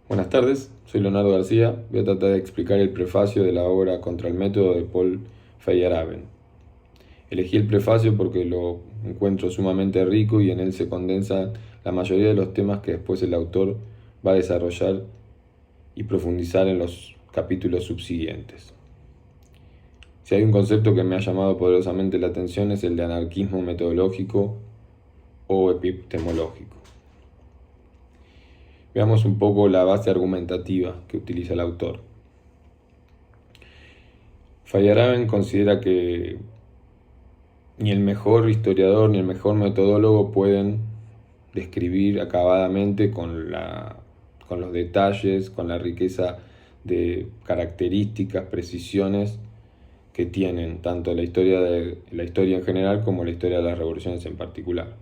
Buenas tardes, soy Leonardo García. Voy a tratar de explicar el prefacio de la obra Contra el método de Paul Feyerabend. Elegí el prefacio porque lo encuentro sumamente rico y en él se condensan la mayoría de los temas que después el autor va a desarrollar y profundizar en los capítulos subsiguientes. Si hay un concepto que me ha llamado poderosamente la atención es el de anarquismo metodológico o epistemológico. Veamos un poco la base argumentativa que utiliza el autor. Feyerabend considera que ni el mejor historiador ni el mejor metodólogo pueden describir acabadamente con los detalles, con la riqueza de características, precisiones que tienen tanto la historia en general como la historia de las revoluciones en particular.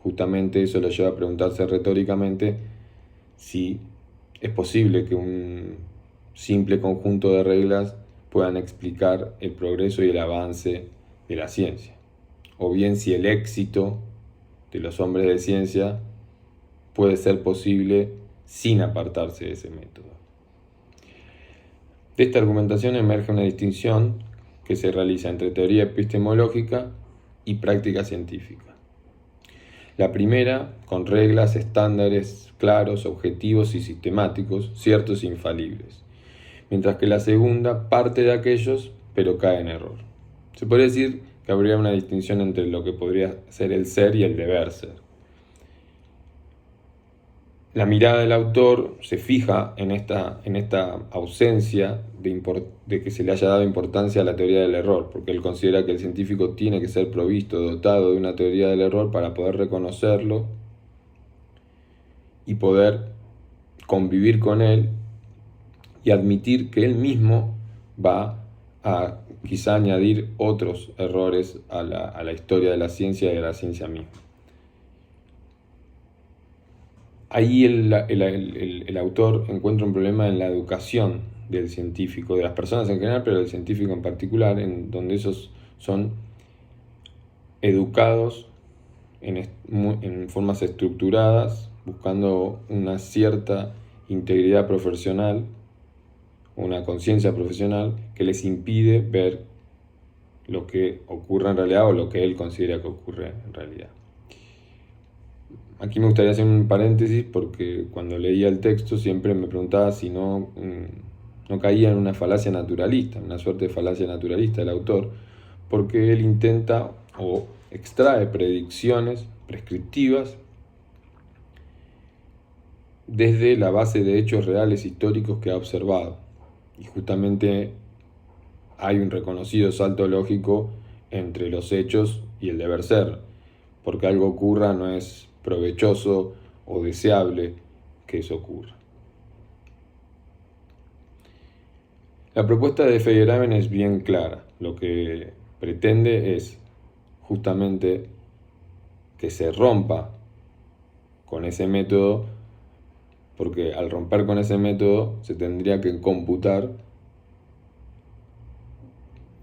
Justamente eso lo lleva a preguntarse retóricamente si es posible que un simple conjunto de reglas puedan explicar el progreso y el avance de la ciencia, o bien si el éxito de los hombres de ciencia puede ser posible sin apartarse de ese método. De esta argumentación emerge una distinción que se realiza entre teoría epistemológica y práctica científica. La primera, con reglas, estándares claros, objetivos y sistemáticos, ciertos e infalibles, mientras que la segunda parte de aquellos, pero cae en error. Se podría decir que habría una distinción entre lo que podría ser el ser y el deber ser. La mirada del autor se fija en esta ausencia de que se le haya dado importancia a la teoría del error, porque él considera que el científico tiene que ser provisto, dotado de una teoría del error para poder reconocerlo y poder convivir con él y admitir que él mismo va a quizá añadir otros errores a la historia de la ciencia y de la ciencia misma. Ahí el autor encuentra un problema en la educación del científico, de las personas en general, pero del científico en particular, en donde esos son educados en formas estructuradas, buscando una cierta integridad profesional, una conciencia profesional que les impide ver lo que ocurre en realidad o lo que él considera que ocurre en realidad. Aquí me gustaría hacer un paréntesis porque cuando leía el texto siempre me preguntaba si no caía en una falacia naturalista, una suerte de falacia naturalista del autor, porque él intenta o extrae predicciones prescriptivas desde la base de hechos reales históricos que ha observado. Y justamente hay un reconocido salto lógico entre los hechos y el deber ser, porque algo ocurra no es provechoso o deseable que eso ocurra. La propuesta de Feyerabend es bien clara. Lo que pretende es justamente que se rompa con ese método, porque al romper con ese método se tendría que computar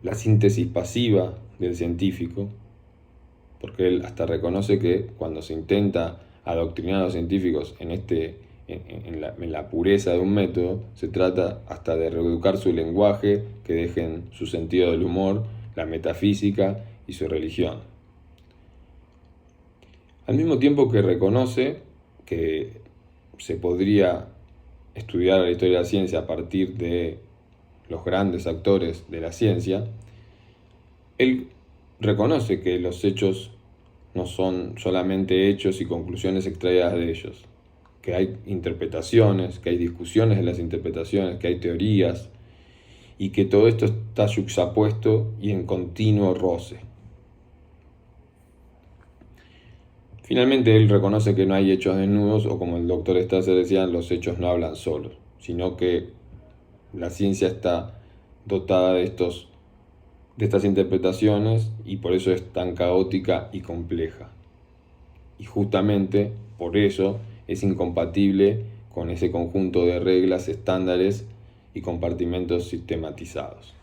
la síntesis pasiva del científico, porque él hasta reconoce que cuando se intenta adoctrinar a los científicos en la pureza de un método, se trata hasta de reeducar su lenguaje, que dejen su sentido del humor, la metafísica y su religión. Al mismo tiempo que reconoce que se podría estudiar la historia de la ciencia a partir de los grandes actores de la ciencia, él reconoce que los hechos no son solamente hechos y conclusiones extraídas de ellos, que hay interpretaciones, que hay discusiones de las interpretaciones, que hay teorías, y que todo esto está yuxtapuesto y en continuo roce. Finalmente él reconoce que no hay hechos desnudos, o como el doctor Strasser decía, los hechos no hablan solos, sino que la ciencia está dotada de estas interpretaciones y por eso es tan caótica y compleja. Y justamente por eso es incompatible con ese conjunto de reglas, estándares y compartimentos sistematizados.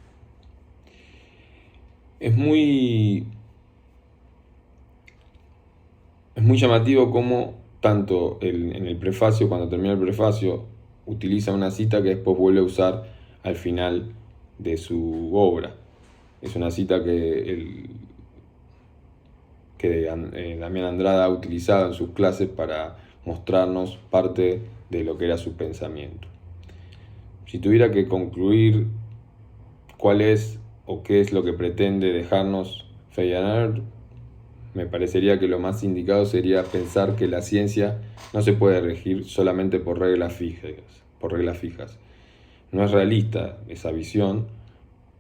Es muy llamativo cómo tanto en el prefacio, cuando termina el prefacio, utiliza una cita que después vuelve a usar al final de su obra. Es una cita que Damián Andrada ha utilizado en sus clases para mostrarnos parte de lo que era su pensamiento. Si tuviera que concluir cuál es o qué es lo que pretende dejarnos Feyerabend, me parecería que lo más indicado sería pensar que la ciencia no se puede regir solamente por reglas fijas. No es realista esa visión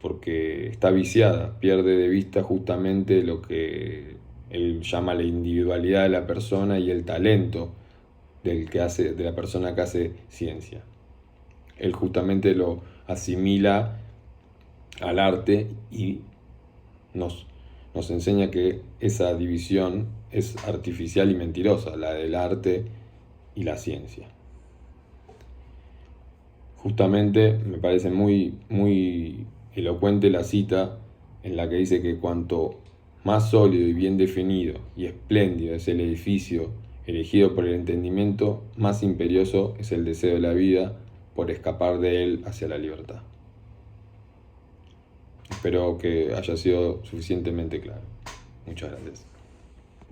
porque está viciada, pierde de vista justamente lo que él llama la individualidad de la persona y el talento de la persona que hace ciencia. Él justamente lo asimila al arte y nos enseña que esa división es artificial y mentirosa, la del arte y la ciencia. Justamente me parece muy, muy elocuente la cita en la que dice que cuanto más sólido y bien definido y espléndido es el edificio elegido por el entendimiento, más imperioso es el deseo de la vida por escapar de él hacia la libertad. Espero que haya sido suficientemente claro. Muchas gracias.